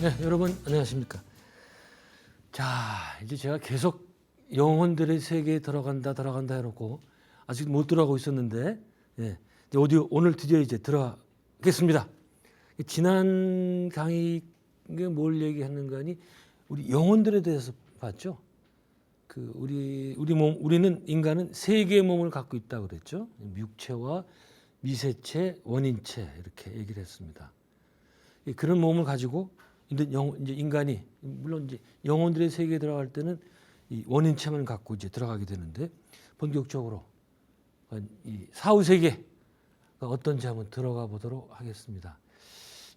네, 여러분 안녕하십니까. 자, 이제 제가 계속 영혼들의 세계에 들어간다 해놓고 아직 못 들어가고 있었는데, 예, 이제 오디오 오늘 드디어 이제 들어가겠습니다. 지난 강의에 뭘 얘기하는 거니? 우리 영혼들에 대해서 봤죠. 우리는 인간은 세 개의 몸을 갖고 있다고 그랬죠. 육체와 미세체, 원인체 이렇게 얘기를 했습니다. 그런 몸을 가지고 이제 인간이 물론 이제 영혼들의 세계에 들어갈 때는 이 원인체만 갖고 이제 들어가게 되는데 본격적으로 이 사후 세계가 어떤지 한번 들어가 보도록 하겠습니다.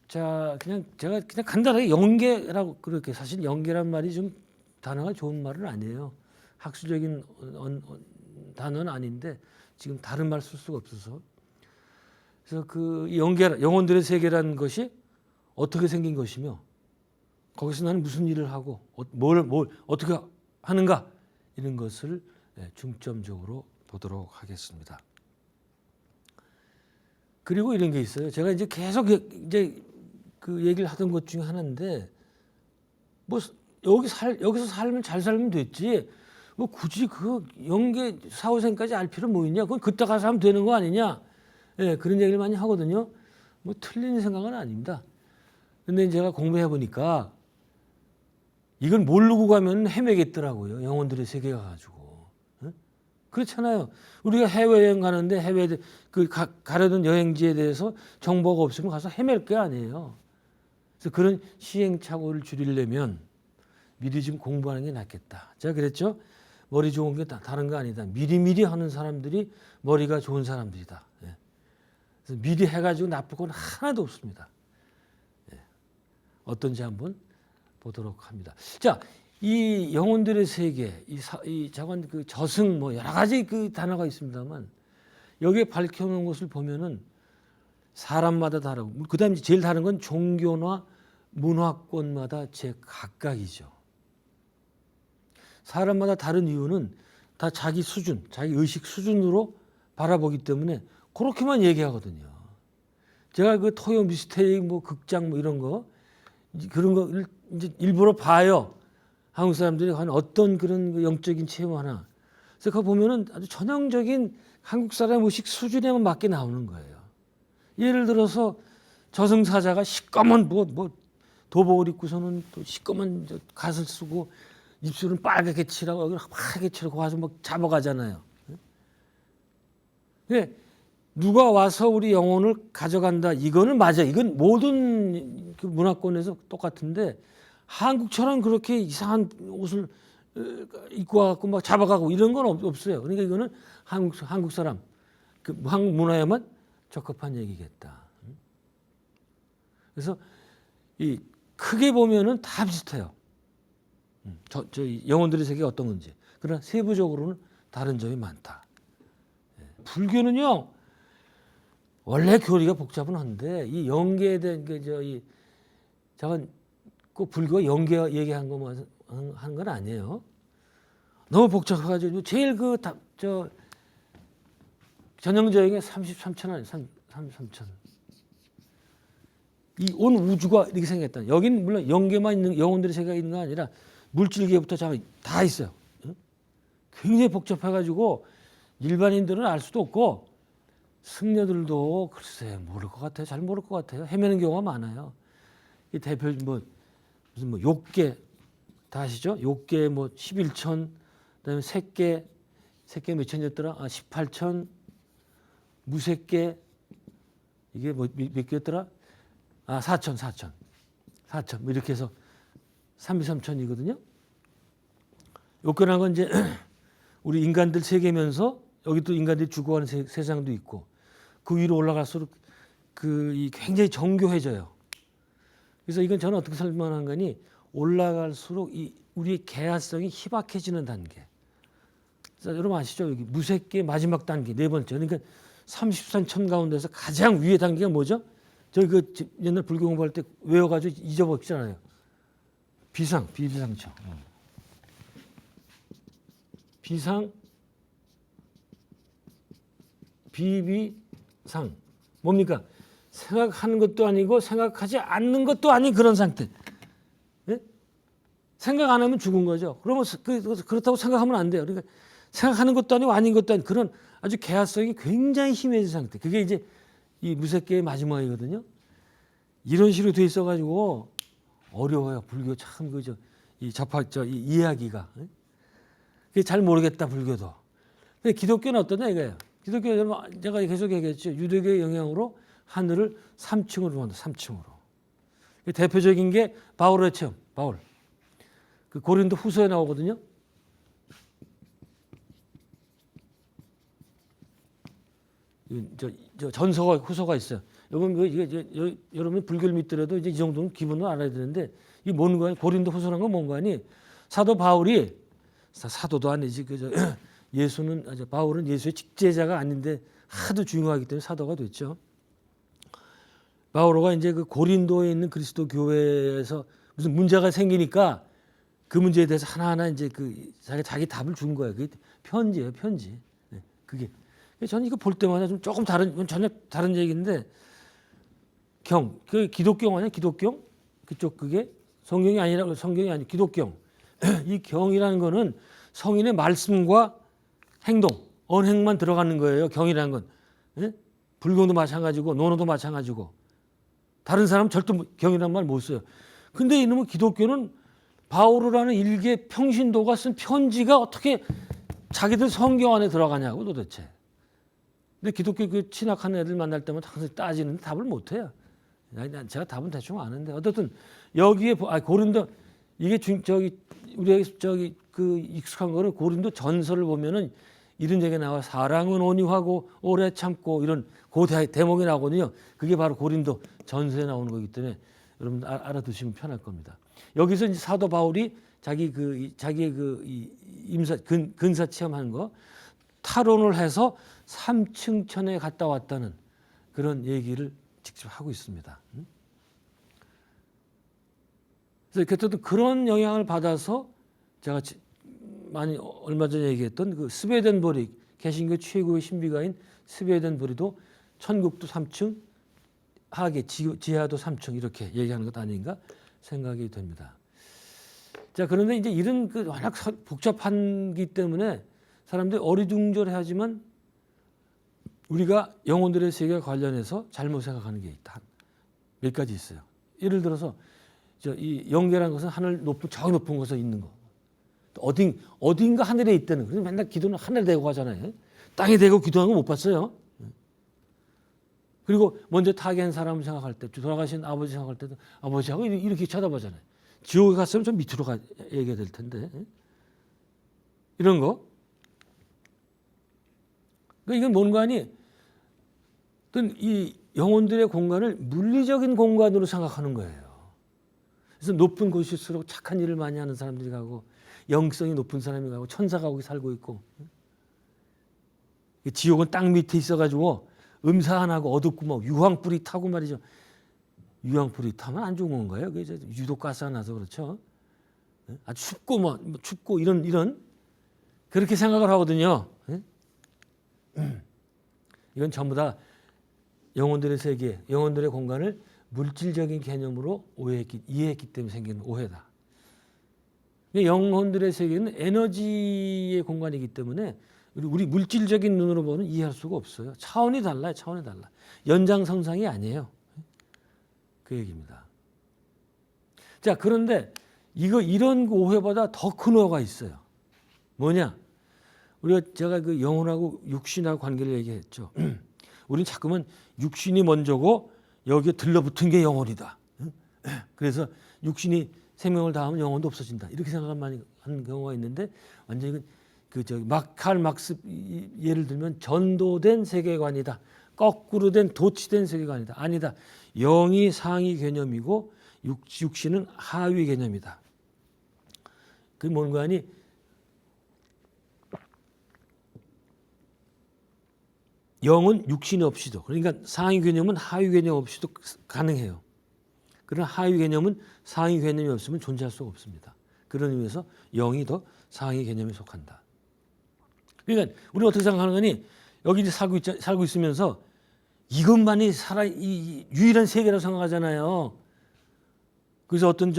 자, 제가 그냥 간단하게 영계라고 그렇게 사실 영계란 말이 좀 단어가 좋은 말은 아니에요. 학술적인 단어는 아닌데 지금 다른 말 쓸 수가 없어서 그래서 영혼들의 세계라는 것이 어떻게 생긴 것이며 거기서 나는 무슨 일을 하고 뭘 어떻게 하는가 이런 것을 중점적으로 보도록 하겠습니다. 그리고 이런 게 있어요. 제가 이제 계속 이제 그 얘기를 하던 것 중에 하나인데 뭐 여기서 잘 살면 됐지. 뭐 굳이 그 영계 사후생까지 알 필요 뭐 있냐? 그건 그때 가서 하면 되는 거 아니냐? 예, 그런 얘기를 많이 하거든요. 뭐 틀린 생각은 아닙니다. 근데 제가 공부해 보니까 이건 모르고 가면 헤매겠더라고요. 영혼들의 세계 가가지고. 그렇잖아요. 우리가 해외여행 가는데 가려던 여행지에 대해서 정보가 없으면 가서 헤맬 게 아니에요. 그래서 그런 시행착오를 줄이려면 미리 좀 공부하는 게 낫겠다. 제가 그랬죠. 머리 좋은 게 다른 거 아니다. 미리 하는 사람들이 머리가 좋은 사람들이다. 그래서 미리 해가지고 나쁠 건 하나도 없습니다. 어떤지 한번 보도록 합니다. 자, 이 영혼들의 세계, 그 저승 뭐 여러 가지 그 단어가 있습니다만 여기에 밝혀놓은 것을 보면은 사람마다 다르고 그다음에 제일 다른 건 종교나 문화권마다 제각각이죠. 사람마다 다른 이유는 다 자기 수준, 자기 의식 수준으로 바라보기 때문에 그렇게만 얘기하거든요. 제가 그 토요 미스테리 뭐 극장 뭐 이런 거 그런 거 이제 일부러 봐요. 한국 사람들이 과연 어떤 그런 영적인 체험 하나. 그래서 그거 보면은 아주 전형적인 한국 사람 의식 수준에만 맞게 나오는 거예요. 예를 들어서 저승사자가 시꺼먼 뭐 도복을 입고서는 또 시꺼먼 갓을 쓰고 입술은 빨갛게 칠하고 여기는 하얗게 칠하고 와서 막 잡아가잖아요. 근데 누가 와서 우리 영혼을 가져간다. 이거는 맞아. 이건 모든 그 문화권에서 똑같은데 한국처럼 그렇게 이상한 옷을 입고 와갖고 막 잡아가고 이런 건 없어요. 그러니까 이거는 한국 사람, 한국 문화에만 적합한 얘기겠다. 그래서 이 크게 보면은 다 비슷해요. 저 영혼들의 세계가 어떤 건지. 그러나 세부적으로는 다른 점이 많다. 불교는요. 원래 교리가 복잡은 한데 이 영계에 대한 저건 꼭 불교가 영계 얘기한 것만 한 건 아니에요. 너무 복잡해가지고 제일 전형적인 게 33천 아니에요. 33천. 이 온 우주가 이렇게 생겼다. 여긴 물론 영계만 있는 영혼들의 세계가 있는 거 아니라 물질계부터 다 있어요. 굉장히 복잡해가지고 일반인들은 알 수도 없고 승려들도 글쎄 모를 것 같아요. 잘 모를 것 같아요. 헤매는 경우가 많아요. 이 대표 무슨 욕계 다 아시죠? 욕계 11천, 그다음에 색계 몇 천이었더라? 18천, 무색계 이게 몇 개였더라? 4천 뭐 이렇게 해서 33천이거든요. 욕계라는 건 이제 우리 인간들 세계면서 여기 또 인간들이 죽어가는 세상도 있고 그 위로 올라갈수록 굉장히 정교해져요. 그래서 이건 저는 어떻게 설명한 거니 올라갈수록 우리의 개화성이 희박해지는 단계. 그래서 여러분 아시죠? 여기 무색계 마지막 단계 네 번째. 그러니까 33천 가운데서 가장 위의 단계가 뭐죠? 저희 옛날 불교 공부할 때 외워가지고 잊어버리잖아요. 비상청. 비비상 뭡니까? 생각하는 것도 아니고 생각하지 않는 것도 아닌 그런 상태. 생각 안 하면 죽은 거죠. 그러면 그렇다고 생각하면 안 돼요. 그러니까 생각하는 것도 아니고 아닌 것도 아닌 그런 아주 개화성이 굉장히 심해진 상태. 그게 이제 이 무색계의 마지막이거든요. 이런 식으로 돼 있어가지고 어려워요. 불교 참 그죠. 이 이해하기가. 그게 잘 모르겠다 불교도. 근데 기독교는 어떠냐 이거예요. 기독교는 제가 계속 얘기했죠. 유대교의 영향으로 하늘을 3층으로 본다. 3층으로. 대표적인 게 바울의 체험. 바울. 그 고린도 후서에 나오거든요. 저 전서가 후서가 있어요. 여러분 불교를 믿더라도 이제 이 정도는 기본으로 알아야 되는데 이게 뭔가 고린도 후서라는 건 뭔가 하니 사도 바울이 사도도 아니지 그저 바울은 예수의 직제자가 아닌데 하도 중요하기 때문에 사도가 됐죠. 바울가 이제 그 고린도에 있는 그리스도 교회에서 무슨 문제가 생기니까 그 문제에 대해서 하나하나 이제 자기 답을 준 거예요. 그게 편지예요, 편지. 네, 그게. 저는 이거 볼 때마다 좀 조금 전혀 다른 얘기인데 그 기독경 아니야? 기독경? 그쪽 그게 성경이 아니고 기독경. 이 경이라는 거는 성인의 말씀과 행동, 언행만 들어가는 거예요. 경이라는 건. 예? 불교도 마찬가지고 논어도 마찬가지고. 다른 사람은 절대 경이라는 말 못 써요. 근데 이놈의 기독교는 바오르라는 일개 평신도가 쓴 편지가 어떻게 자기들 성경 안에 들어가냐고 도대체. 근데 기독교 그 친학한 애들 만날 때마다 항상 따지는데 답을 못 해요. 제가 답은 대충 아는데 어쨌든 여기에 고린도 이게 우리가 그 익숙한 거는 고린도 전설을 보면은 이런 얘기가 나와. 사랑은 온유하고 오래 참고 이런 대목이 나오거든요. 그게 바로 고린도 전서에 나오는 거기 때문에 여러분 알아두시면 편할 겁니다. 여기서 이제 사도 바울이 자기의 임사 근사 체험하는 거 탈원을 해서 3층 천에 갔다 왔다는 그런 얘기를 직접 하고 있습니다. 그래서 그런 영향을 받아서 제가 얼마 전에 얘기했던 그 스웨덴보리 개신교 최고의 신비가인 스웨덴보리도 천국도 3층, 하계 지하도 3층 이렇게 얘기하는 것 아닌가 생각이 됩니다. 자, 그런데 이제 이런 워낙 복잡한기 때문에 사람들이 어리둥절해하지만 우리가 영혼들의 세계와 관련해서 잘못 생각하는 게 있다. 몇 가지 있어요. 예를 들어서 이 영계라는 것은 하늘 높은 저 높은 곳에 있는 거. 어딘가 하늘에 있다는. 그래서 맨날 기도는 하늘에 대고 하잖아요. 땅에 대고 기도하는 거 못 봤어요. 그리고 먼저 타계한 사람을 생각할 때, 돌아가신 아버지 생각할 때도 아버지하고 이렇게 쳐다보잖아요. 지옥에 갔으면 좀 밑으로 얘기해야 될 텐데. 이런 거. 그러니까 이건 뭔가 하니 어떤 이 영혼들의 공간을 물리적인 공간으로 생각하는 거예요. 그래서 높은 곳일수록 착한 일을 많이 하는 사람들이 가고 영성이 높은 사람이 가고 천사가 거기 살고 있고 지옥은 땅 밑에 있어가지고 음산하고 어둡고 뭐 유황불이 타고 말이죠. 유황불이 타면 안 좋은 건가요? 그게 유독가스가 나서 그렇죠. 아주 춥고 이런 그렇게 생각을 하거든요. 이건 전부 다 영혼들의 세계, 영혼들의 공간을 물질적인 개념으로 이해했기 때문에 생기는 오해다. 영혼들의 세계는 에너지의 공간이기 때문에 우리 물질적인 눈으로 보면 이해할 수가 없어요. 차원이 달라요. 차원이 달라. 연장선상이 아니에요. 그 얘기입니다. 자, 그런데 이런 오해보다 더 큰 오해가 있어요. 뭐냐? 제가 그 영혼하고 육신하고 관계를 얘기했죠. 우리는 자꾸만 육신이 먼저고 여기에 들러붙은 게 영혼이다. 그래서 육신이 생명을 다하면 영혼도 없어진다. 이렇게 생각하는 경우가 있는데 완전히 칼 막스 예를 들면 전도된 세계관이다. 거꾸로 된 도치된 세계관이다. 아니다. 영이 상위 개념이고 육신은 하위 개념이다. 그게 뭔가 하니 영은 육신이 없이도, 그러니까 상위 개념은 하위 개념 없이도 가능해요. 그러나 하위 개념은 상위 개념이 없으면 존재할 수가 없습니다. 그런 의미에서 영이 더 상위 개념에 속한다. 그러니까 우리는 어떻게 생각하는 거니? 여기 이제 살고 있으면서 이것만이 유일한 세계라고 생각하잖아요. 그래서 어떤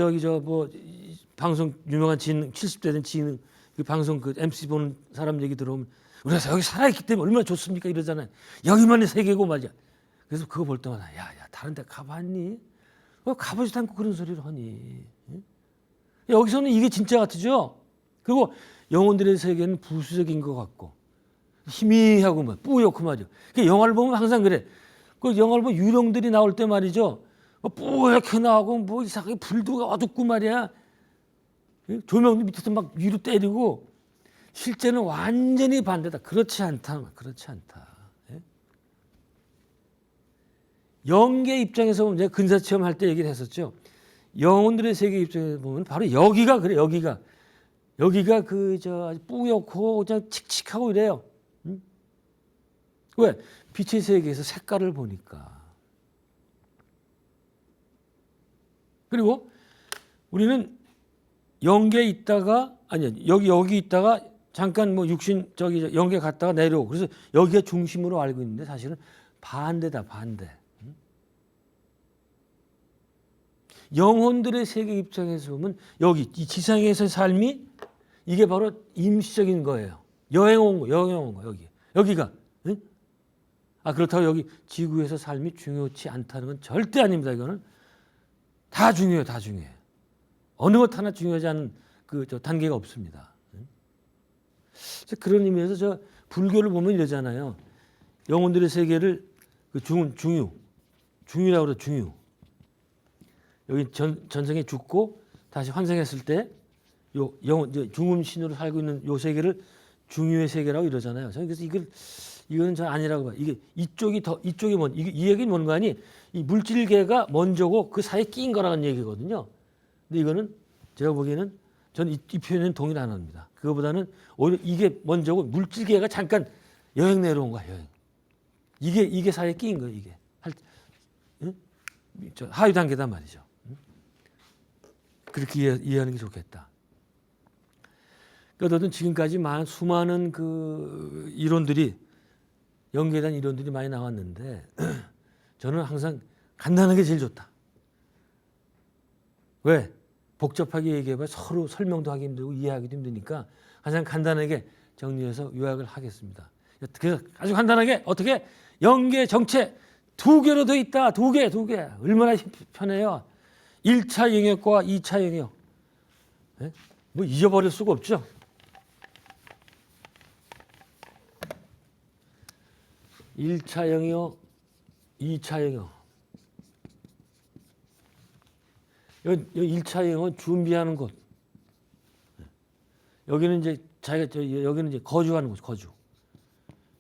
방송 유명한 지능 70대 된 지능 그 방송 그 MC 보는 사람 얘기 들어오면 우리가 여기 살아있기 때문에 얼마나 좋습니까 이러잖아요. 여기만의 세계고 말이야. 그래서 그거 볼 때마다 야야 다른 데 가봤니? 가보지도 않고 그런 소리를 하니. 여기서는 이게 진짜 같으죠. 그리고 영혼들의 세계는 부수적인 것 같고 희미하고 막 뿌옇고 말이죠. 영화를 보면 항상 그래. 그 영화를 보면 유령들이 나올 때 말이죠. 뿌옇게 나오고 뭐 이상하게 불도 어둡고 말이야. 조명도 밑에서 막 위로 때리고 실제는 완전히 반대다. 그렇지 않다. 그렇지 않다. 영계 입장에서 보면 제가 근사체험 할 때 얘기를 했었죠. 영혼들의 세계 입장에서 보면 바로 여기가 그래. 여기가 그저 뿌옇고 그냥 칙칙하고 이래요. 응? 왜? 빛의 세계에서 색깔을 보니까. 그리고 우리는 영계에 있다가 아니 여기 있다가 잠깐 뭐 육신 저기 영계 갔다가 내려오고 그래서 여기가 중심으로 알고 있는데 사실은 반대다 반대. 영혼들의 세계 입장에서 보면 여기 이 지상에서의 삶이 이게 바로 임시적인 거예요. 여행 온 거 여기가. 응? 그렇다고 여기 지구에서 삶이 중요치 않다는 건 절대 아닙니다. 이거는 다 중요해요. 다 중요해요. 어느 것 하나 중요하지 않은 저 단계가 없습니다. 그런 의미에서 저 불교를 보면 이러잖아요. 영혼들의 세계를 그 중유라고 그래 중유. 여기 전생에 죽고 다시 환생했을 때 요 영혼 중음신으로 살고 있는 요 세계를 중유의 세계라고 이러잖아요. 저는 그래서 이거는 저 아니라고 봐요. 이쪽이 뭔 이 얘기는 뭔가 하니 이 물질계가 먼저고 그 사이에 끼인 거라는 얘기거든요. 근데 이거는 제가 보기에는 저는 이 표현에는 동의를 안 합니다. 그거보다는 오히려 이게 먼저고 물질계가 잠깐 여행 내려온 거야. 여행. 이게 사이에 끼인 거예요. 이게 응? 저 하위 단계단 말이죠. 응? 그렇게 이해하는 게 좋겠다. 그러니까 지금까지 수많은 그 이론들이 연계에 대한 이론들이 많이 나왔는데 저는 항상 간단하게 제일 좋다. 왜? 복잡하게 얘기해봐 서로 설명도 하기 힘들고 이해하기도 힘드니까 가장 간단하게 정리해서 요약을 하겠습니다. 그래서 아주 간단하게 어떻게 연계 정체 2개로 돼 있다. 2개. 얼마나 편해요. 1차 영역과 2차 영역. 네? 뭐 잊어버릴 수가 없죠. 1차 영역, 2차 영역. 여기 1차 영역은 준비하는 곳. 여기는 이제 여기는 이제 거주하는 곳, 거주.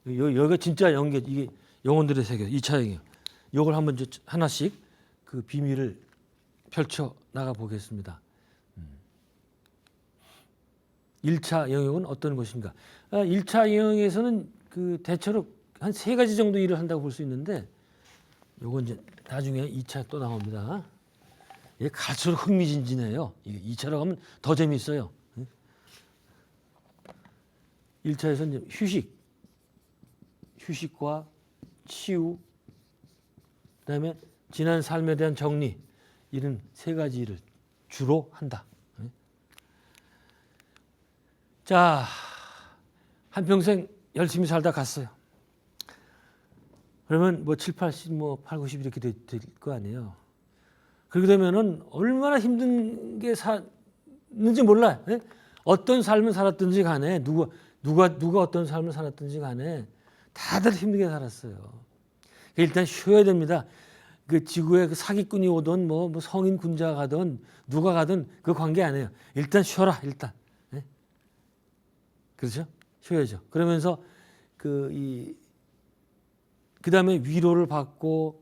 여기가 진짜 연계, 이게 영혼들의 세계, 2차 영역. 이걸 한번 이제 하나씩 그 비밀을 펼쳐 나가 보겠습니다. 1차 영역은 어떤 것인가? 1차 영역에서는 그 대체로 한 3가지 정도 일을 한다고 볼 수 있는데 요건 이제 나중에 2차 또 나옵니다. 이게 갈수록 흥미진진해요. 이게 2차로 가면 더 재미있어요. 1차에서는 휴식과 치유, 그다음에 지난 삶에 대한 정리 이런 3가지 일을 주로 한다. 자, 한평생 열심히 살다 갔어요. 그러면 뭐 7, 80, 뭐 8, 90 이렇게 될 거 아니에요. 그렇게 되면은 얼마나 힘든 게 사는지 몰라요. 예? 어떤 삶을 살았든지 간에 누가 어떤 삶을 살았든지 간에 다들 힘들게 살았어요. 일단 쉬어야 됩니다. 그 지구에 그 사기꾼이 오든 뭐 성인 군자가 가든 누가 가든 그 관계 아니에요. 일단 쉬어라 일단. 예? 그렇죠? 쉬어야죠. 그러면서 그다음에 위로를 받고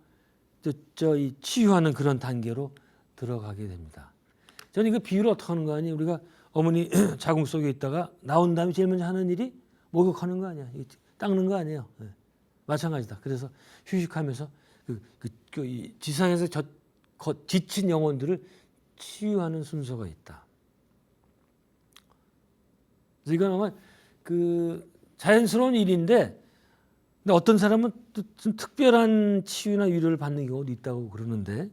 이 치유하는 그런 단계로 들어가게 됩니다. 저는 이거 비유를 어떻게 하는 거 아니에요? 우리가 어머니 자궁 속에 있다가 나온 다음에 제일 먼저 하는 일이 목욕하는 거 아니야? 닦는 거 아니에요? 네. 마찬가지다. 그래서 휴식하면서 이 지상에서 지친 영혼들을 치유하는 순서가 있다. 그래서 이건 아마 자연스러운 일인데 근데 어떤 사람은 좀 특별한 치유나 위로를 받는 경우도 있다고 그러는데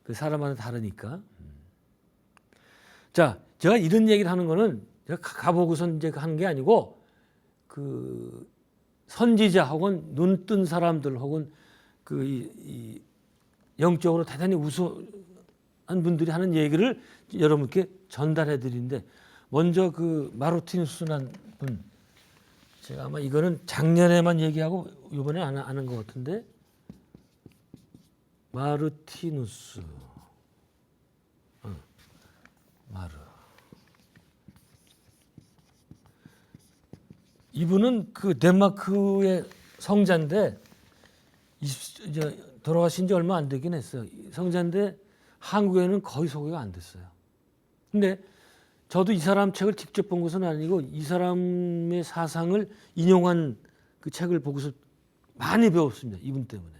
그 사람마다 다르니까. 자, 제가 이런 얘기를 하는 거는 제가 가보고선 이제 하는 게 아니고 그 선지자 혹은 눈 뜬 사람들 혹은 그 이 영적으로 대단히 우수한 분들이 하는 얘기를 여러분께 전달해 드리는데 먼저 그 마르티누스라는 분 제가 아마 이거는 작년에만 얘기하고 이번에 안 하는 것 같은데 마르티누스 마르 이분은 그 덴마크의 성자인데 이제 돌아가신 지 얼마 안 되긴 했어요. 성자인데 한국에는 거의 소개가 안 됐어요. 근데 저도 이 사람 책을 직접 본 것은 아니고 이 사람의 사상을 인용한 그 책을 보고서 많이 배웠습니다. 이분 때문에.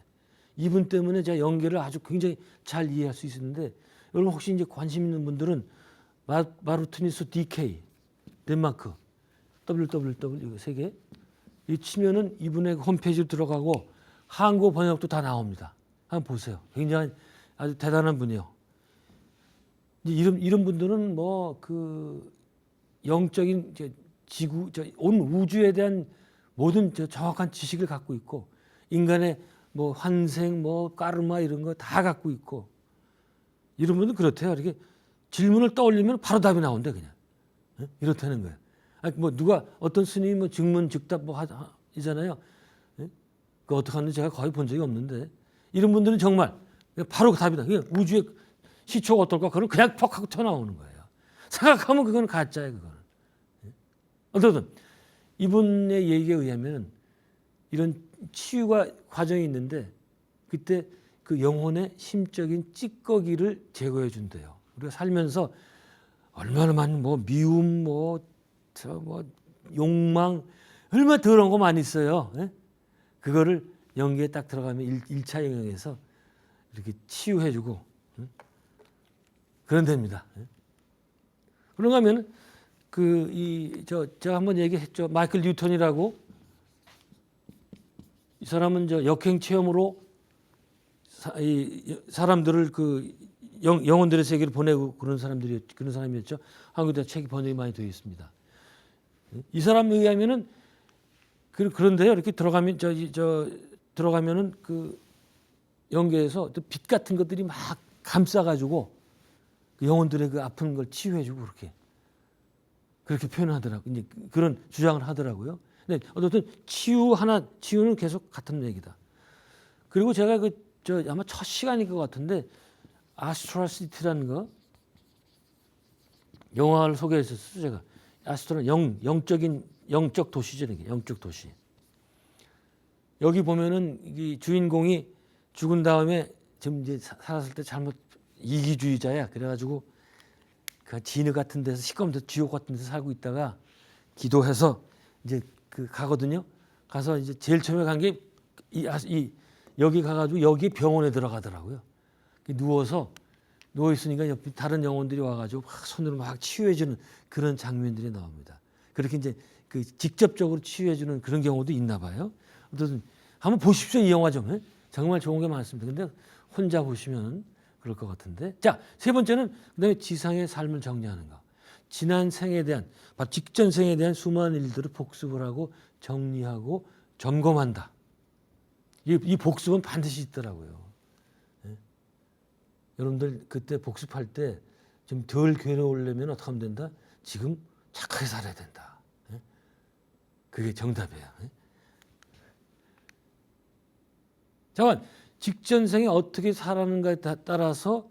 이분 때문에 제가 연계를 아주 굉장히 잘 이해할 수 있었는데 여러분 혹시 이제 관심 있는 분들은 마르티누스 DK 덴마크 www 세 개 이 치면은 이분의 홈페이지로 들어가고 한국어 번역도 다 나옵니다. 한번 보세요. 굉장히 아주 대단한 분이에요. 이런 분들은 뭐 그 영적인 지구, 온 우주에 대한 모든 정확한 지식을 갖고 있고 인간의 뭐 환생, 뭐 까르마 이런 거 다 갖고 있고 이런 분들 그렇대요. 이렇게 질문을 떠올리면 바로 답이 나온대 그냥 이렇다는 거예요. 아니, 뭐 누가 어떤 스님이 뭐 증문즉답 뭐 이잖아요. 그 어떻게 하는지 제가 거의 본 적이 없는데 이런 분들은 정말 바로 답이다. 그냥 우주의 시초가 어떨까? 그건 그냥 퍽 하고 튀어나오는 거예요. 생각하면 그건 가짜예요. 그거는. 어쨌든 이분의 얘기에 의하면 이런 치유가 과정이 있는데 그때 그 영혼의 심적인 찌꺼기를 제거해 준대요. 우리가 살면서 얼마나 많은 뭐 미움, 뭐 욕망 얼마나 더러운 거 많이 있어요. 그거를 연기에 딱 들어가면 1차 영역에서 이렇게 치유해주고 그런 데입니다. 그런가 하면 제가 한번 얘기했죠. 마이클 뉴턴이라고 이 사람은 역행 체험으로 사람들을 그 영혼들의 세계를 보내고 그런 사람이었죠. 한국에도 책이 번역이 많이 되어 있습니다. 이 사람에 의하면은 그런데요. 이렇게 들어가면 들어가면은 그 연계에서 빛 같은 것들이 막 감싸가지고 그 영혼들의 그 아픈 걸 치유해주고 그렇게 표현하더라고. 이제 그런 주장을 하더라고요. 근데 어쨌든 치유는 계속 같은 얘기다. 그리고 제가 아마 첫 시간일 것 같은데 아스트로시티라는 거 영화를 소개했었어요. 제가 아스트로는 영적 도시죠. 이게 영적 도시. 여기 보면은 이 주인공이 죽은 다음에 지금 이제 살았을 때 잘못 이기주의자야. 그래가지고 그 진흙 같은 데서 시꺼먼 데 지옥 같은 데서 살고 있다가 기도해서 이제 가거든요. 가서 이제 제일 처음에 간 게 여기 가가지고 여기 병원에 들어가더라고요. 누워 있으니까 옆에 다른 영혼들이 와가지고 손으로 막 치유해주는 그런 장면들이 나옵니다. 그렇게 이제 그 직접적으로 치유해주는 그런 경우도 있나 봐요. 어쨌든 한번 보십시오. 이 영화 좀 정말 좋은 게 많습니다. 근데 혼자 보시면 그럴 것 같은데. 자, 세 번째는 그다음에 지상의 삶을 정리하는 거. 지난 생에 대한, 직전 생에 대한 수많은 일들을 복습을 하고 정리하고 점검한다. 이 복습은 반드시 있더라고요. 여러분들 그때 복습할 때 좀 덜 괴로우려면 어떻게 하면 된다? 지금 착하게 살아야 된다. 그게 정답이에요. 잠깐 직전 생에 어떻게 살았는가에 따라서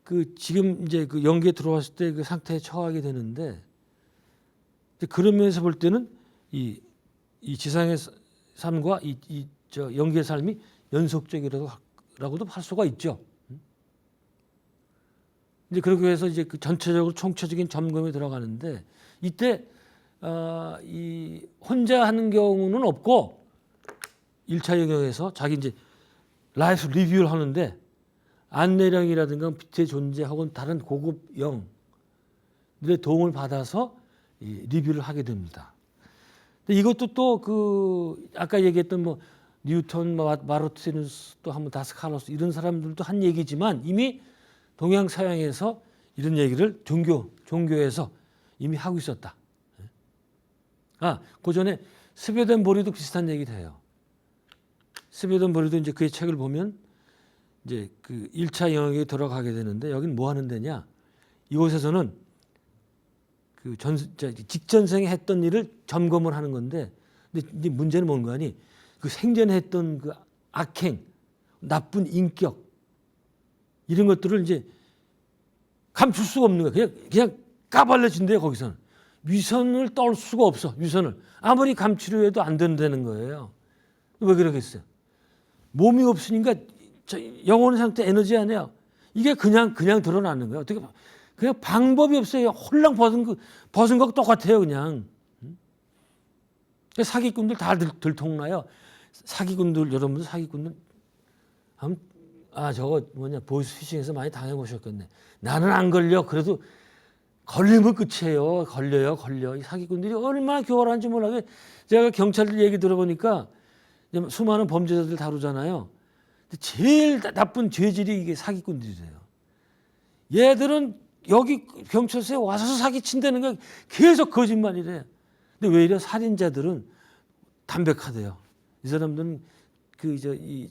그 지금 이제 그 연기에 들어왔을 때 그 상태에 처하게 되는데 그런 면에서 볼 때는 이 지상의 삶과 저 연기의 삶이 연속적이라고도 할 수가 있죠. 이제 그렇게 해서 이제 그 전체적으로 총체적인 점검에 들어가는데 이때 이 혼자 하는 경우는 없고 1차 영역에서 자기 이제 라이프 리뷰를 하는데 안내령이라든가 빛의 존재 혹은 다른 고급 영들의 도움을 받아서 이 리뷰를 하게 됩니다. 근데 이것도 또 그 아까 얘기했던 뭐 뉴턴, 마르티누스 또 한번 다스칼로스 이런 사람들도 한 얘기지만 이미 동양 서양에서 이런 얘기를 종교에서 이미 하고 있었다. 그 전에 스베덴 보리도 비슷한 얘기를 해요. 스베덴 보리도 이제 그의 책을 보면 이제 그 1차 영역에 들어가게 되는데 여긴 뭐 하는 데냐? 이곳에서는 그 직전생에 했던 일을 점검을 하는 건데, 근데 이제 문제는 뭔가 하니 그 생전에 했던 그 악행, 나쁜 인격 이런 것들을 이제 감출 수가 없는 거야. 그냥 까발려진대요. 거기서는 위선을 떨 수가 없어. 위선을 아무리 감추려 해도 안 된다는 거예요. 왜 그러겠어요? 몸이 없으니까 영혼의 상태 에너지 아니에요. 이게 그냥 드러나는 거예요. 어떻게 그냥 방법이 없어요. 홀랑 벗은 거 똑같아요. 그냥 사기꾼들 다 들통나요. 사기꾼들 여러분들 사기꾼들 저거 보이스피싱에서 많이 당해보셨겠네. 나는 안 걸려. 그래도 걸리면 끝이에요. 걸려. 이 사기꾼들이 얼마나 교활한지 몰라. 제가 경찰들 얘기 들어보니까 수많은 범죄자들 다루잖아요. 근데 제일 나쁜 죄질이 이게 사기꾼들이래요. 얘들은 여기 경찰서에 와서 사기친다는 게 계속 거짓말이래. 근데 왜 이래? 살인자들은 담백하대요. 이 사람들은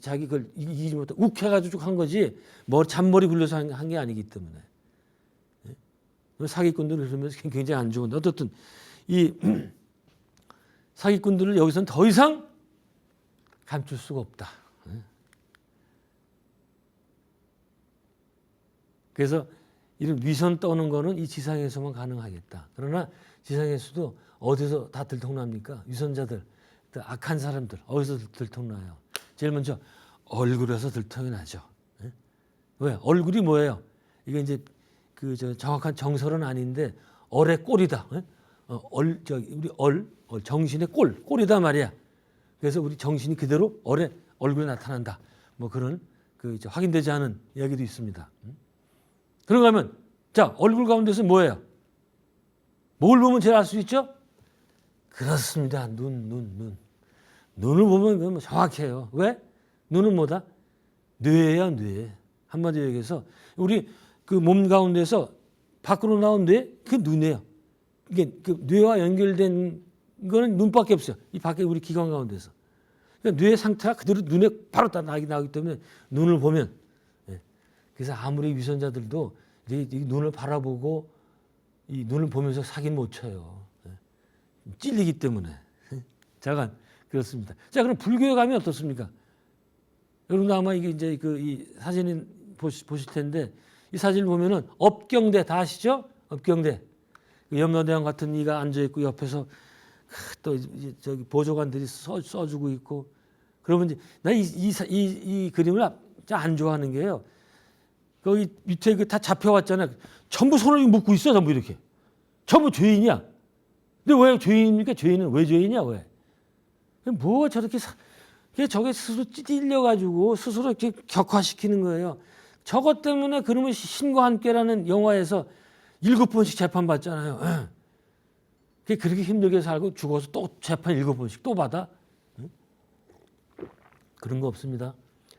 자기 걸 이기지 못하고 욱해가지고 한 거지 잔머리 굴려서 한 게 아니기 때문에. 사기꾼들은 그러면서 굉장히 안 좋은데 어떻든 이 사기꾼들을 여기서는 더 이상 감출 수가 없다. 그래서 이런 위선 떠는 거는 이 지상에서만 가능하겠다. 그러나 지상에서도 어디서 다 들통납니까? 위선자들, 악한 사람들 어디서 들통나요? 제일 먼저 얼굴에서 들통이 나죠. 왜? 얼굴이 뭐예요? 이게 이제 정확한 정설은 아닌데 얼의 꼴이다. 우리 정신의 꼴이다 말이야. 그래서 우리 정신이 그대로 얼의 얼굴에 나타난다. 뭐 그런 확인되지 않은 이야기도 있습니다. 그런가 하면 자, 얼굴 가운데서 뭐예요? 뭘 보면 제일 알 수 있죠? 그렇습니다. 눈. 눈을 보면 정확해요. 왜? 눈은 뭐다? 뇌야, 뇌. 한마디로 얘기해서 우리 그 몸 가운데서 밖으로 나온 뇌, 그 눈이에요. 이게 그 뇌와 연결된 거는 눈밖에 없어요. 이 밖에 우리 기관 가운데서. 그러니까 뇌의 상태가 그대로 눈에 바로 나오기 때문에 눈을 보면. 그래서 아무리 위선자들도 이 눈을 바라보고 이 눈을 보면서 사기는 못 쳐요. 찔리기 때문에. 잠깐 그렇습니다. 자, 그럼 불교에 가면 어떻습니까? 여러분도 아마 이게 이제 이 사진을 보실 텐데 이 사진을 보면은 업경대 다 아시죠? 업경대. 염라대왕 같은 이가 앉아 있고 옆에서 또 저기 보조관들이 써주고 있고 그러면 이제 나 이 그림을 안 좋아하는 게요. 거기 밑에 다 잡혀왔잖아. 전부 손을 묶고 있어, 전부 이렇게. 전부 죄인이야. 근데 왜 죄인입니까? 죄인은 왜 죄인이야, 왜? 뭐 저렇게 저게 스스로 찔려가지고 스스로 이렇게 격화시키는 거예요. 저것 때문에 그러면 신과 함께라는 영화에서 7번씩 재판받잖아요. 그렇게 힘들게 살고 죽어서 또 재판 7번씩 또 받아? 그런 거 없습니다.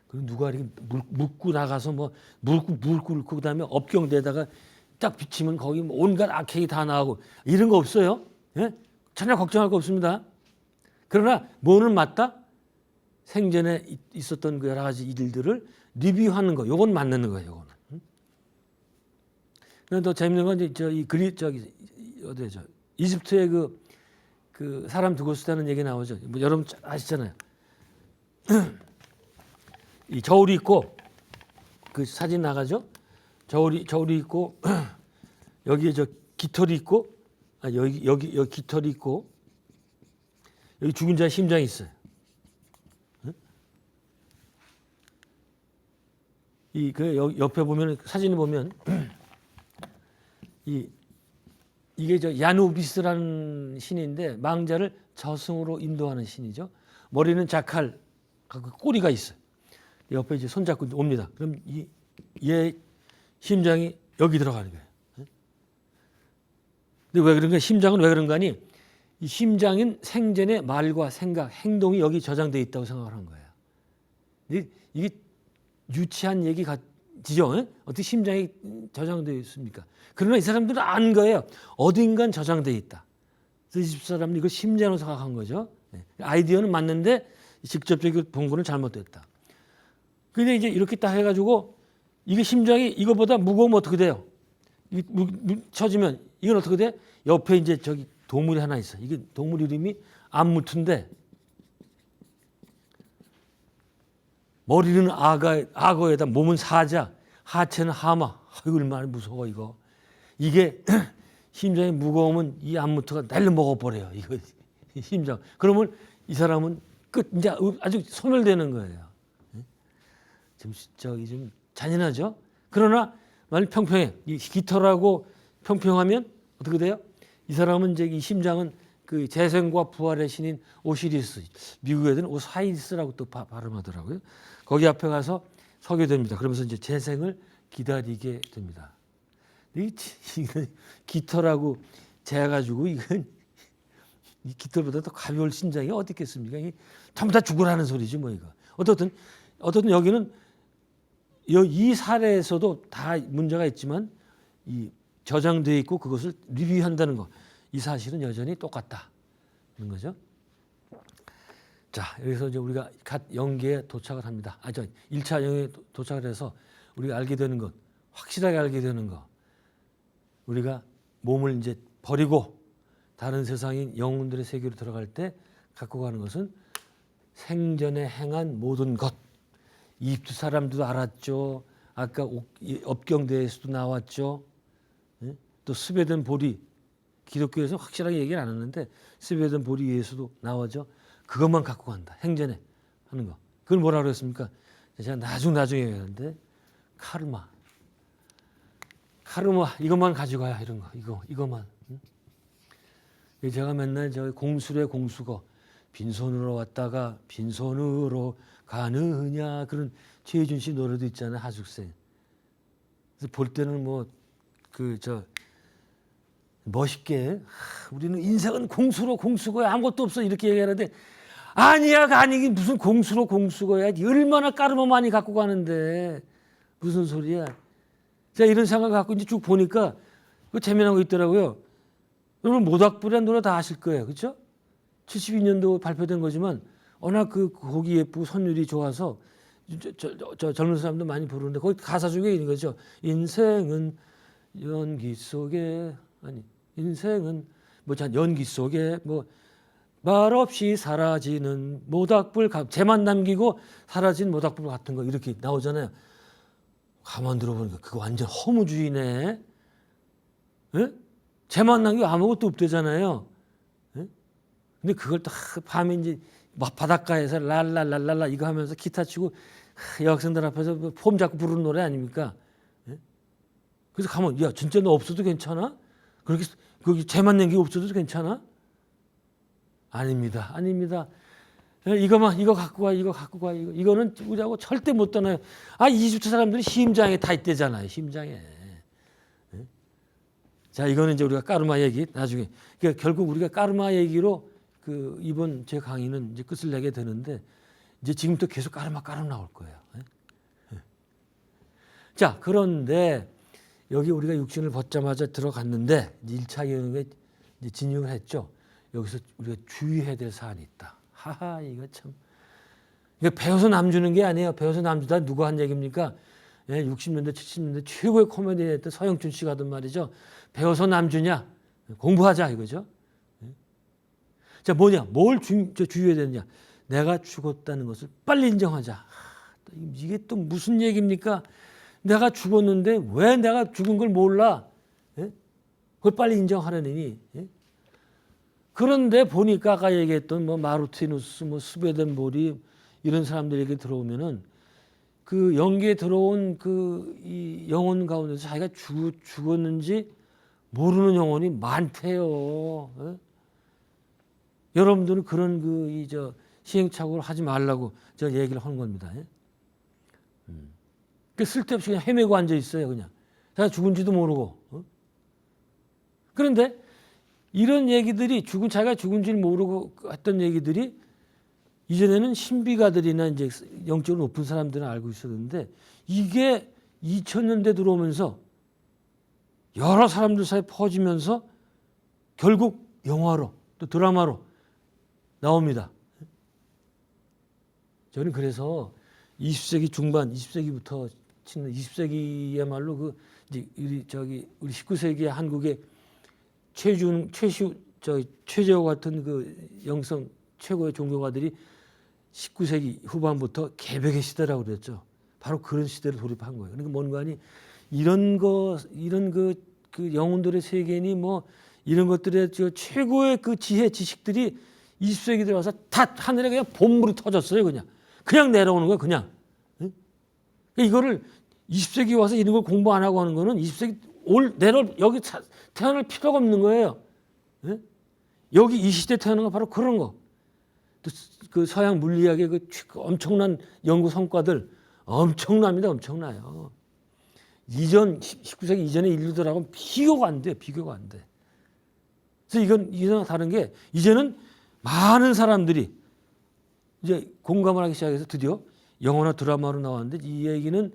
그리고 누가 이렇게 묻고 나가서 물고 그다음에 업경대다가 딱 비치면 거기 온갖 악행이 다 나오고 이런 거 없어요. 전혀 걱정할 거 없습니다. 그러나 뭐는 맞다? 생전에 있었던 그 여러 가지 일들을 리뷰하는 거, 요건 맞는 거예요. 요거는. 그런데 더 재밌는 건 어디죠? 이집트의 그 사람 두고 쓰다는 얘기 나오죠. 뭐 여러분 아시잖아요. 이 저울이 있고 그 사진 나가죠. 저울이 있고 여기에 깃털이 있고 여기 깃털이 있고 여기 죽은 자의 심장이 있어요. 옆에 보면 사진을 보면 이게 야누비스라는 신인데 망자를 저승으로 인도하는 신이죠. 머리는 자칼, 꼬리가 있어요. 옆에 이제 손잡고 옵니다. 그럼 얘 심장이 여기 들어가는 거예요. 근데 왜 그런가? 심장은 왜 그런가 하니 이 심장인 생전의 말과 생각, 행동이 여기 저장되어 있다고 생각을 한 거예요. 이게 유치한 얘기 지죠? 어떻게 심장이 저장되어 있습니까? 그러나 이 사람들은 아는 거예요. 어딘간 저장되어 있다. 그래서 이 사람은 이걸 심장으로 생각한 거죠. 아이디어는 맞는데 직접적으로 본 거는 잘못됐다. 근데 이제 이렇게 딱 해가지고 이게 심장이 이거보다 무거우면 어떻게 돼요? 쳐지면 이건 어떻게 돼? 옆에 이제 저기 동물이 하나 있어. 이게 동물 이름이 암무트인데 머리는 악어에다 몸은 사자, 하체는 하마. 아이고 얼마나 무서워 이거. 이게 심장이 무거우면 이 암무트가 날려 먹어버려요. 이거 심장. 그러면 이 사람은 끝 이제 아주 소멸되는 거예요. 좀 저기 좀 잔인하죠. 그러나 만약 평평해. 이 깃털하고 평평하면 어떻게 돼요? 이 사람은 이제 이 심장은 그 재생과 부활의 신인 오시리스, 미국 애들은 오사이리스라고 또 발음하더라고요. 거기 앞에 가서 서게 됩니다. 그러면서 이제 재생을 기다리게 됩니다. 이 깃털하고 재가지고 이건 이 깃털보다 더 가벼울 심장이 어디 있겠습니까? 전부 다 죽으라는 소리지 뭐 이거. 어떻든 여기는 이 사례에서도 다 문제가 있지만 이 저장되어 있고 그것을 리뷰한다는 거. 이 사실은 여전히 똑같다는 거죠. 자, 여기서 이제 우리가 갓 영계에 도착을 합니다. 1차 영계에 도착을 해서 우리가 알게 되는 것, 확실하게 알게 되는 것. 우리가 몸을 이제 버리고 다른 세상인 영혼들의 세계로 들어갈 때 갖고 가는 것은 생전에 행한 모든 것. 이집트 사람들도 알았죠. 아까 업경대에서도 나왔죠. 또 스베덴 보리. 기독교에서 확실하게 얘기를 안 하는데 스베덴 보리에서도 나오죠. 그것만 갖고 간다. 행전에 하는 거. 그걸 뭐라 그랬습니까? 제가 나중에 얘기하는데 카르마 이것만 가지고 가야 이런 거. 이거만. 제가 맨날 저 공수래 공수거 빈손으로 왔다가 빈손으로 가느냐 그런 최혜준 씨 노래도 있잖아요. 하숙생. 그래서 볼 때는 멋있게 우리는 인생은 공수거야 아무것도 없어 이렇게 얘기하는데 아니야 아니긴 무슨 공수거야 얼마나 까르마 많이 갖고 가는데 무슨 소리야. 제가 이런 생각 갖고 이제 쭉 보니까 그 재미난 거 있더라고요. 여러분 모닥불이라는 노래 다 아실 거예요. 그렇죠? 72년도 발표된 거지만 워낙 그 곡이 예쁘고 선율이 좋아서 저 젊은 사람도 많이 부르는데 거기 가사 중에 있는 거죠. 인생은 연기 속에 인생은 연기 속에 말없이 사라지는 모닥불 재만 남기고 사라진 모닥불 같은 거 이렇게 나오잖아요. 가만 들어보니까 그거 완전 허무주의네. 예? 재만 남기고 아무것도 없대잖아요. 예? 근데 그걸 딱 밤에 이제 바닷가에서 랄랄랄랄라 이거 하면서 기타 치고 여학생들 앞에서 폼 잡고 부르는 노래 아닙니까? 예? 그래서 가면 야 진짜 너 없어도 괜찮아? 그렇게 거기 재만 남기고 없어도 괜찮아? 아닙니다. 이거 갖고 가 이거는 우리하고 절대 못 떠나요. 이집트 사람들이 심장에 다 있대잖아요. 심장에. 네? 자, 이거는 이제 우리가 까르마 얘기 나중에. 그러니까 결국 우리가 까르마 얘기로 이번 제 강의는 이제 끝을 내게 되는데 이제 지금부터 계속 까르마 나올 거예요. 네? 자, 그런데 여기 우리가 육신을 벗자마자 들어갔는데 1차 영역에 진입을 했죠. 여기서 우리가 주의해야 될 사안이 있다. 하하, 이거 참. 이거 배워서 남 주는 게 아니에요. 배워서 남 주다 누가 한 얘기입니까? 60년대, 70년대 최고의 코미디였던 서영춘 씨가 하던 말이죠. 배워서 남 주냐? 공부하자 이거죠. 자, 뭐냐? 뭘 주의해야 되느냐? 내가 죽었다는 것을 빨리 인정하자. 이게 또 무슨 얘기입니까? 내가 죽었는데 왜 내가 죽은 걸 몰라? 그걸 빨리 인정하려니. 그런데 보니까 아까 얘기했던 마르티누스, 스베덴 보리 이런 사람들에게 들어오면은 그 영계에 들어온 이 영혼 가운데서 자기가 죽었는지 모르는 영혼이 많대요. 여러분들은 그런 시행착오를 하지 말라고 제가 얘기를 하는 겁니다. 쓸데없이 그냥 헤매고 앉아 있어요. 그냥 자기가 죽은지도 모르고. 그런데 이런 얘기들이 자기가 죽은지를 모르고 했던 얘기들이 이전에는 신비가들이나 이제 영적으로 높은 사람들은 알고 있었는데 이게 2000년대 들어오면서 여러 사람들 사이에 퍼지면서 결국 영화로 또 드라마로 나옵니다. 저는 그래서 20세기 중반, 20세기부터 치는 20세기야말로 그 이제 우리 19세기 한국의 최재호 같은 그 영성 최고의 종교가들이 19세기 후반부터 개벽의 시대라고 그랬죠. 바로 그런 시대를 돌입한 거예요. 그러니까 뭔가 아니 이런 그 영혼들의 세계니 뭐 이런 것들의 최고의 그 지혜 지식들이 20세기 들어와서 다 하늘에 그냥 봄물이 터졌어요. 그냥 내려오는 거예요. 그냥. 응? 이거를 20세기 와서 이런 걸 공부 안 하고 하는 거는 20세기 여기 태어날 필요가 없는 거예요. 응? 여기 이 시대 태어난 건 바로 그런 거. 또 그 서양 물리학의 그 엄청난 연구 성과들 엄청납니다. 엄청나요. 19세기 이전의 인류들하고는 비교가 안 돼. 비교가 안 돼. 그래서 이건 다른 게 이제는 많은 사람들이 이제 공감을 하기 시작해서 드디어 영화나 드라마로 나왔는데 이 얘기는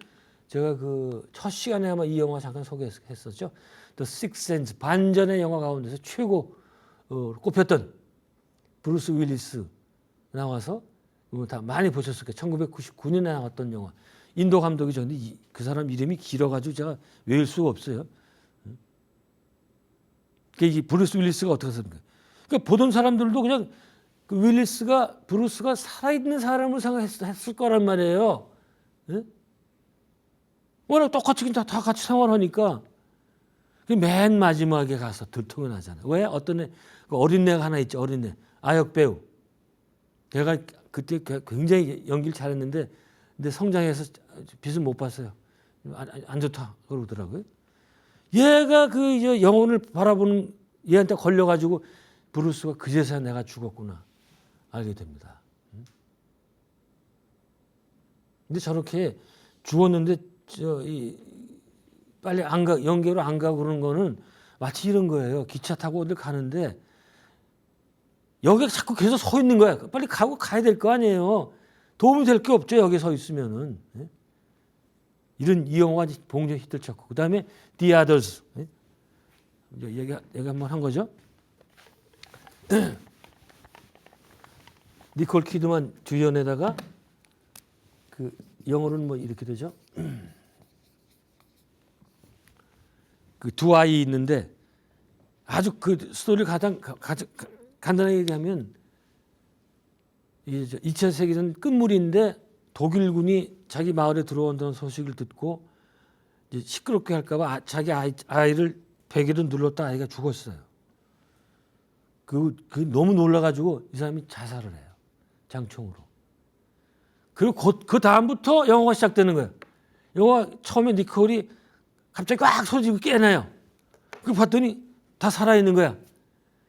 제가 그 첫 시간에 아마 이 영화 잠깐 소개했었죠. The Sixth Sense 반전의 영화 가운데서 최고 꼽혔던 브루스 윌리스 나와서 다 많이 보셨을 거예요. 1999년에 나왔던 영화. 인도 감독이죠. 근데 그 사람 이름이 길어가지고 제가 외울 수가 없어요. 이 브루스 윌리스가 어떻게 생각해요? 그러니까 보던 사람들도 그냥 그 브루스가 살아있는 사람으로 생각했을 거란 말이에요. 예? 워낙 똑같이 다 같이 생활하니까. 맨 마지막에 가서 들통이 나잖아요. 왜? 어떤 어린애가 하나 있죠. 어린애. 아역 배우. 걔가 그때 굉장히 연기를 잘했는데 근데 성장해서 빛을 못 봤어요. 안 좋다 그러더라고요. 얘가 그 영혼을 바라보는 얘한테 걸려가지고 브루스가 그제서야 내가 죽었구나 알게 됩니다. 근데 저렇게 죽었는데 빨리 연계로 안 가고 그러는 거는 마치 이런 거예요. 기차 타고 어딜 가는데 여기에 자꾸 계속 서 있는 거야. 빨리 가야 될 거 아니에요. 도움이 될 게 없죠. 여기 서 있으면은. 이 영화가 봉제 히트를 쳤고 그 다음에 The Others 얘기 한번 한 거죠. 니콜 키드만 주연에다가 그 영어로는 뭐 이렇게 되죠. 그 두 아이 있는데 아주 그 스토리를 가장 간단하게 얘기하면 2차 세계전 끝물인데 독일군이 자기 마을에 들어온다는 소식을 듣고 이제 시끄럽게 할까봐 자기 아이를 베개로 눌렀다 아이가 죽었어요. 그 너무 놀라가지고 이 사람이 자살을 해요. 장총으로. 그리고 그 다음부터 영화가 시작되는 거예요. 영화 처음에 니콜이 갑자기 꽉 소리지고 깨나요. 그 봤더니 다 살아있는 거야.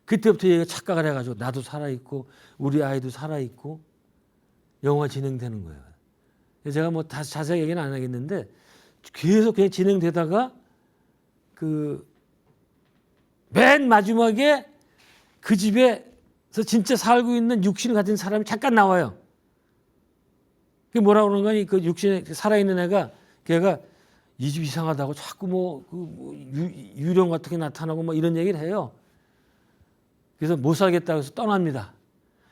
그때부터 얘가 착각을 해가지고 나도 살아있고 우리 아이도 살아있고 영화 진행되는 거예요. 제가 뭐 다 자세히 얘기는 안 하겠는데 계속 그냥 진행되다가 그 맨 마지막에 그 집에서 진짜 살고 있는 육신을 가진 사람이 잠깐 나와요. 그게 뭐라고 그러는 거니? 그 육신에 살아있는 애가 걔가 이 집 이상하다고 자꾸 유령 같은 게 나타나고 뭐 이런 얘기를 해요. 그래서 못 살겠다고 해서 떠납니다.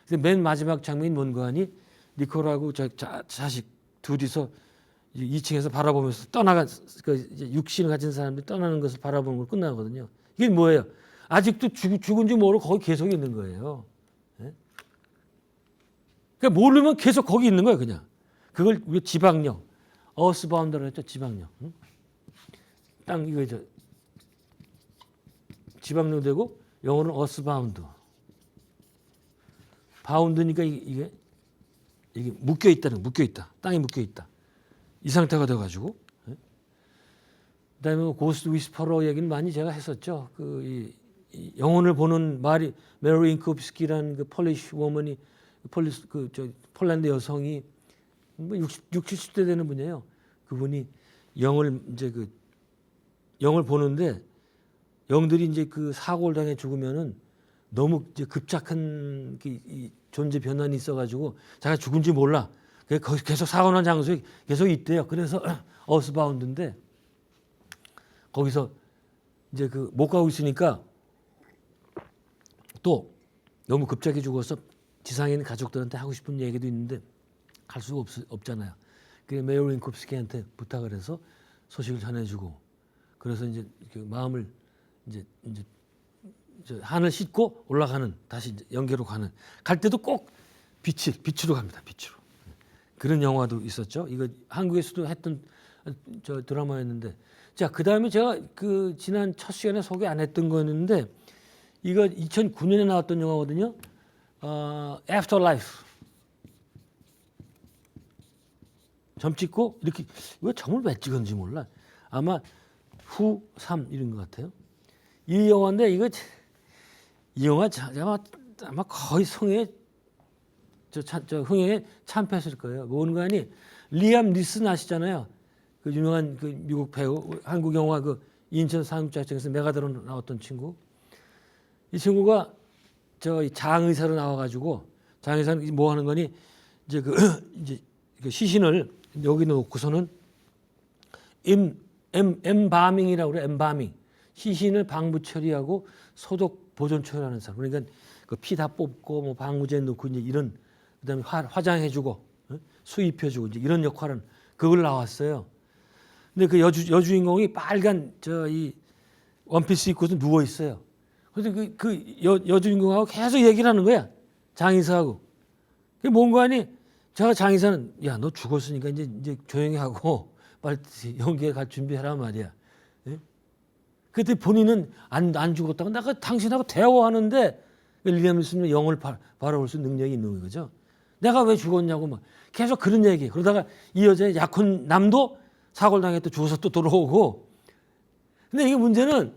근데 맨 마지막 장면이 뭔가 하니 니콜하고 자식 둘이서 2층에서 바라보면서 육신을 가진 사람들이 떠나는 것을 바라보는 걸 끝나거든요. 이게 뭐예요? 아직도 죽은지 모르고 거기 계속 있는 거예요. 네? 그러니까 모르면 계속 거기 있는 거예요. 그냥. 그걸 지방령, 어스바운드라고 했죠. 지방령. 응? 땅 이거 지방령 되고 영어로는 어스바운드. 바운드니까 이게 묶여 있다. 땅에 묶여 있다. 이 상태가 돼가지고. 그다음에 고스트 위스퍼러 얘기는 많이 제가 했었죠. 이 영혼을 보는 메리 잉코프스키라는 그 폴리시 워먼이 폴란드 여성이 뭐 60, 70대 되는 분이에요. 그분이 영을 보는데 영들이 이제 그 사고를 당해 죽으면은 너무 이제 급작한 이 존재 변환이 있어가지고 자기가 죽은지 몰라. 계속 사고난 장소에 계속 있대요. 그래서 어스바운드인데 거기서 이제 그 못 가고 있으니까 또 너무 급작히 죽어서 지상에 있는 가족들한테 하고 싶은 얘기도 있는데 갈 수가 없잖아요. 그래서 메어 링콥스키한테 부탁을 해서 소식을 전해주고 그래서 이제 그 마음을 이제 하늘 싣고 올라가는 다시 이제 영계로 갈 때도 꼭 빛으로 갑니다. 빛으로. 그런 영화도 있었죠. 이거 한국에서도 했던 저 드라마였는데 자 그다음에 제가 그 지난 첫 시간에 소개 안 했던 거였는데 이거 2009년에 나왔던 영화거든요. Afterlife. 점 찍고 이렇게 이거 점을 왜 찍었는지 몰라. 아마 후 3 이런 것 같아요. 이 영화인데 이 영화 아마 거의 흥행에 참패했을 거예요. 뭔가니 리암 니슨 아시잖아요. 그 유명한 그 미국 배우 한국 영화 그 인천 상륙작전에서 메가더로 나왔던 친구. 이 친구가 저 장의사로 나와가지고 장의사는 뭐 하는 거니 이제 이제 그 시신을 여기 놓고서는 엠바밍이라고 그래. 엠바밍. 시신을 방부 처리하고 소독 보존 처리하는 사람. 그러니까 그 피 다 뽑고 뭐 방부제 넣고 이제 이런 그다음에 화장해주고 수입해주고 이제 이런 역할은 그걸 나왔어요. 근데 그 여주인공이 빨간 이 원피스 입고서 누워 있어요. 그래서 여주인공하고 계속 얘기를 하는 거야. 장의사하고. 그게 뭔가 하니 제가 장의사는 야 너 죽었으니까 이제 조용히 하고 빨리 연기에 갈 준비해라 말이야. 예? 그때 본인은 안 죽었다고 내가 당신하고 대화하는데 리암 니슨은 영을 바라볼 수 있는 능력이 있는 거죠. 내가 왜 죽었냐고 막 계속 그런 얘기. 그러다가 이 여자의 약혼 남도 사고를 당해 또 죽어서 또 돌아오고. 근데 이게 문제는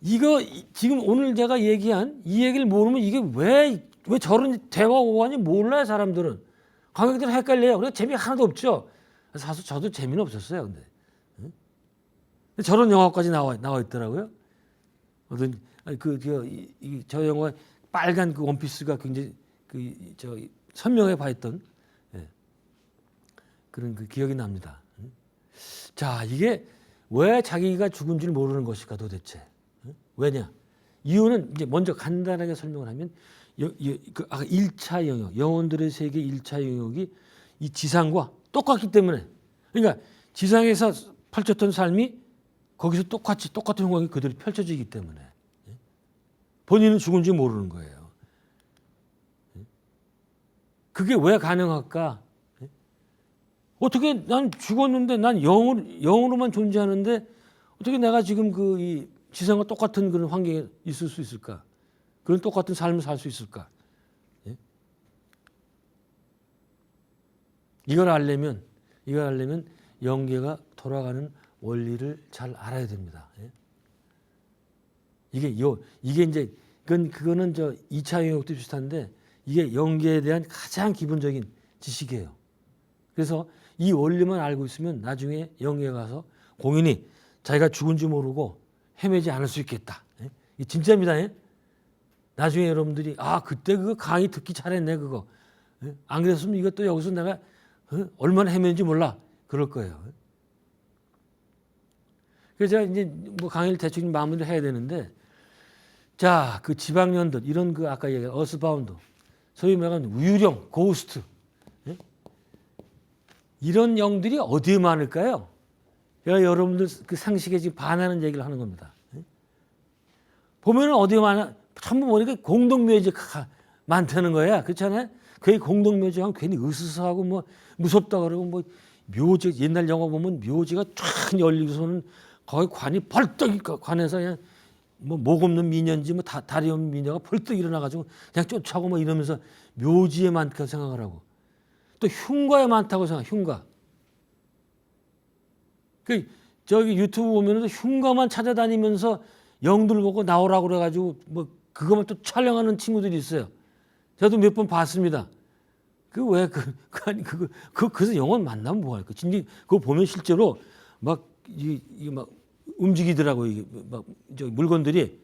이거 지금 오늘 제가 얘기한 이 얘기를 모르면 이게 왜 저런 대화 오가는지 몰라요 사람들은. 관객들은 헷갈려요. 그래서 재미 하나도 없죠. 사실 저도 재미는 없었어요. 근데 저런 영화까지 나와 있더라고요. 어떤 저 영화 빨간 그 원피스가 굉장히 선명해 봤던 그런 그 기억이 납니다. 자 이게 왜 자기가 죽은 줄 모르는 것일까 도대체? 왜냐? 이유는 이제 먼저 간단하게 설명을 하면 아까 1차 영역, 영혼들의 세계 1차 영역이 이 지상과 똑같기 때문에 그러니까 지상에서 펼쳤던 삶이 거기서 똑같은 형광이 그대로 펼쳐지기 때문에 본인은 죽은 줄 모르는 거예요. 그게 왜 가능할까? 어떻게 난 죽었는데 난 영으로만 존재하는데 어떻게 내가 지금 이 지상과 똑같은 그런 환경에 있을 수 있을까? 그런 똑같은 삶을 살 수 있을까? 예? 이걸 알려면 영계가 돌아가는 원리를 잘 알아야 됩니다. 예? 이게 이제 그거는 2차 영역도 비슷한데 이게 영계에 대한 가장 기본적인 지식이에요. 그래서 이 원리만 알고 있으면 나중에 영계에 가서 공연히 자기가 죽은지 모르고 헤매지 않을 수 있겠다. 예? 이 진짜입니다. 예? 나중에 여러분들이 그때 그거 강의 듣기 잘했네 그거. 예? 안 그랬으면 이것도 여기서 내가 얼마나 헤매는지 몰라. 그럴 거예요. 그래서 제가 이제 뭐 강의를 대충 마무리를 해야 되는데 자, 그 지방년들 이런 아까 얘기한 어스바운드 소위 말하는 우유령, 고스트 예? 이런 영들이 어디에 많을까요? 제가 여러분들 그 상식에 지금 반하는 얘기를 하는 겁니다. 예? 보면은 어디에 많아? 전부 보니까 공동묘지가 많다는 거야. 그렇잖아요? 괜히 공동묘지하면 괜히 으스스하고 뭐 무섭다 그러고 뭐 묘지 옛날 영화 보면 묘지가 쫙 열리고서는 거기 관이 벌떡 관에서 그냥 뭐 목 없는 미녀인지 뭐 다리 없는 미녀가 벌떡 일어나가지고 그냥 쫓아오고 뭐 이러면서 묘지에 많다고 생각을 하고 또 흉가에 많다고 생각. 흉가. 저기 유튜브 보면은 흉가만 찾아다니면서 영들 보고 나오라고 그래가지고 뭐 그것만 또 촬영하는 친구들이 있어요. 저도 몇 번 봤습니다. 그래서 영혼 만나면 뭐 할까? 진짜 그거 보면 실제로 막 움직이더라고. 이게 막 물건들이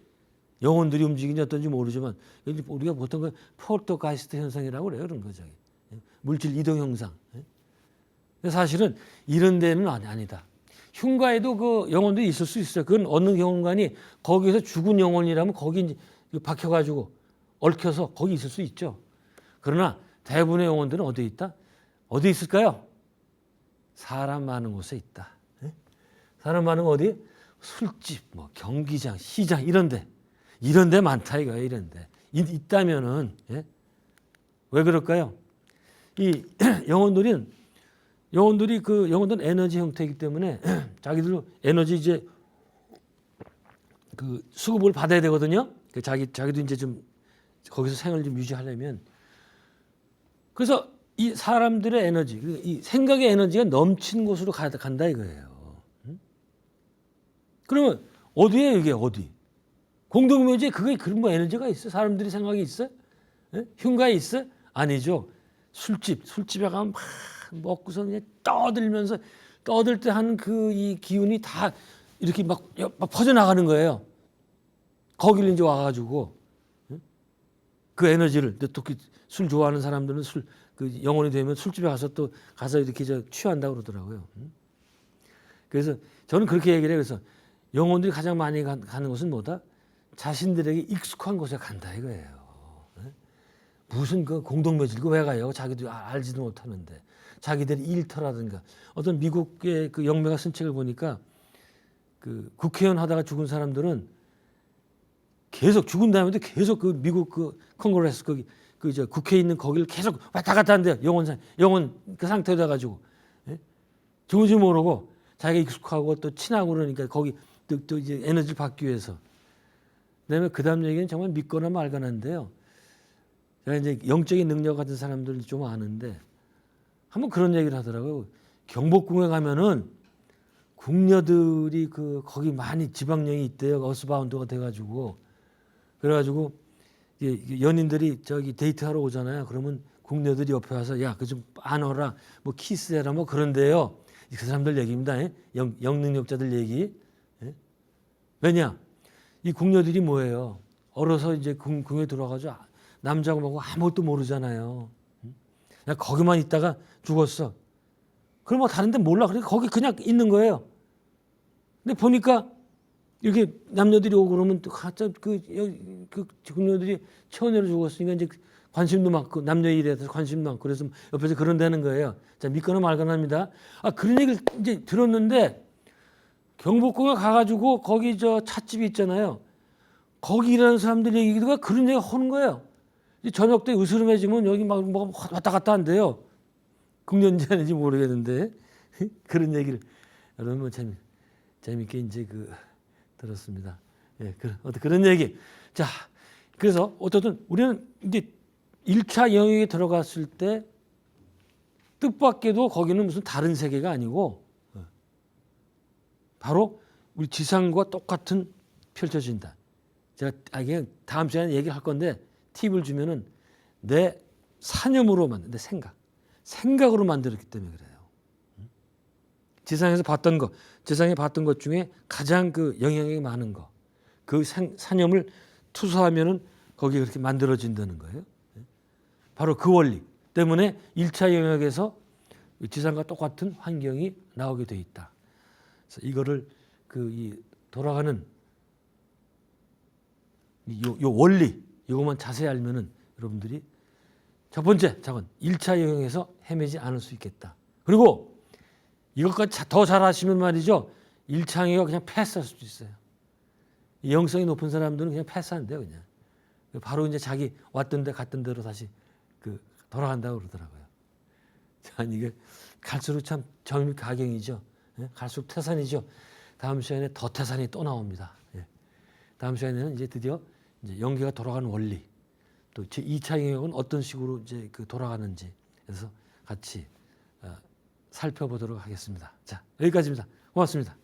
영혼들이 움직이는지 어떤지 모르지만 우리가 보통 폴터가이스트 현상이라고 그래요. 그런 거죠. 물질 이동 현상. 근데 사실은 이런 데는 아니다. 흉가에도 그 영혼들이 있을 수 있어요. 그건 어느 경관이 거기에서 죽은 영혼이라면 거기 이제 박혀가지고 얽혀서 거기 있을 수 있죠. 그러나 대부분의 영혼들은 어디에 있다? 어디 있을까요? 사람 많은 곳에 있다. 사람 많은 거 어디? 술집, 뭐 경기장, 시장 이런 데 많다 이거예요. 이런 데 있다면은 왜 그럴까요? 이 영혼들이 그 영혼들은 에너지 형태이기 때문에 자기들도 에너지 이제 그 수급을 받아야 되거든요. 자기도 이제 좀 거기서 생을 좀 유지하려면 그래서 이 사람들의 에너지, 이 생각의 에너지가 넘치는 곳으로 간다 이거예요. 그러면 어디에 이게 어디? 공동묘지에 그게 그런 뭐 에너지가 있어? 사람들이 생각이 있어? 흉가에 있어? 아니죠. 술집에 가면 막 먹고서 그냥 떠들면서 떠들 때 하는 그 이 기운이 다 이렇게 막 퍼져나가는 거예요. 거기를 이제 와가지고 그 에너지를 특히 술 좋아하는 사람들은 그 영혼이 되면 술집에 가서 이렇게 취한다고 그러더라고요. 그래서 저는 그렇게 얘기를 해요. 그래서 영혼들이 가장 많이 가는 곳은 뭐다? 자신들에게 익숙한 곳에 간다 이거예요. 무슨 그 공동묘지고 왜 가요? 자기도 알지도 못하는데 자기들이 일터라든가 어떤 미국의 그 영매가 쓴 책을 보니까 그 국회의원 하다가 죽은 사람들은 계속 죽은 다음에도 계속 그 미국 그 컨그레스 거기 그 이제 국회에 있는 거기를 계속 왔다 갔다 한대요. 영혼 그 상태로 돼가지고 좋은지 모르고 자기가 익숙하고 또 친하고 그러니까 거기 또 이제 에너지를 받기 위해서. 그다음에 그다음 얘기는 정말 믿거나 말거나인데요. 제가 이제 영적인 능력 같은 사람들 좀 아는데 한번 그런 얘기를 하더라고요. 경복궁에 가면은 궁녀들이 거기 많이 지방령이 있대요. 어스바운드가 돼가지고 그래가지고 연인들이 저기 데이트하러 오잖아요. 그러면 궁녀들이 옆에 와서 야 그 좀 안어라 뭐 키스해라 뭐 그런데요. 그 사람들 얘기입니다. 영능력자들 얘기. 왜냐 이 궁녀들이 뭐예요? 어려서 이제 궁에 들어가서 남자고 뭐고 아무것도 모르잖아요. 그냥 거기만 있다가 죽었어. 그럼 뭐 다른 데 몰라. 그러니까 거기 그냥 있는 거예요. 근데 보니까 이렇게 남녀들이 오고 그러면 또 가짜 그 궁녀들이 처녀로 죽었으니까 이제 관심도 많고 남녀 일에 대해서 관심도 많고 그래서 옆에서 그런다는 거예요. 자 믿거나 말거나 합니다. 그런 얘기를 이제 들었는데 경복궁에 가가지고 거기 저 찻집이 있잖아요. 거기 일하는 사람들 얘기가 그런 얘기 하는 거예요. 저녁 때 으스름해지면 여기 막 왔다 갔다 한대요. 궁녀인지 아닌지 모르겠는데 그런 얘기를 여러분 뭐 재밌게 이제 들었습니다. 그런 얘기. 자, 그래서 어쨌든 우리는 이제 1차 영역에 들어갔을 때 뜻밖에도 거기는 무슨 다른 세계가 아니고 바로 우리 지상과 똑같은 펼쳐진다. 제가 그냥 다음 시간에 얘기할 건데 팁을 주면은 내 사념으로 만든 내 생각으로 만들었기 때문에 그래요. 지상에 봤던 것 중에 가장 그 영향력이 많은 거, 그 사념을 투사하면은 거기 그렇게 만들어진다는 거예요. 바로 그 원리 때문에 1차 영역에서 지상과 똑같은 환경이 나오게 돼 있다. 그래서 이거를 이 돌아가는 요 원리 이것만 자세히 알면은 여러분들이 첫 번째 작은 1차 영역에서 헤매지 않을 수 있겠다. 그리고 이것까지 더 잘하시면 말이죠. 1차 영역 그냥 패스할 수도 있어요. 영성이 높은 사람들은 그냥 패스한대요. 그냥 바로 이제 자기 왔던 데 갔던 대로 다시 돌아간다고 그러더라고요. 자, 이게 갈수록 참 가경이죠. 갈수록 태산이죠. 다음 시간에 더 태산이 또 나옵니다. 다음 시간에는 이제 드디어 이제 연기가 돌아가는 원리, 또 제 2차 영역은 어떤 식으로 이제 돌아가는지 그래서 같이 살펴보도록 하겠습니다. 자, 여기까지입니다. 고맙습니다.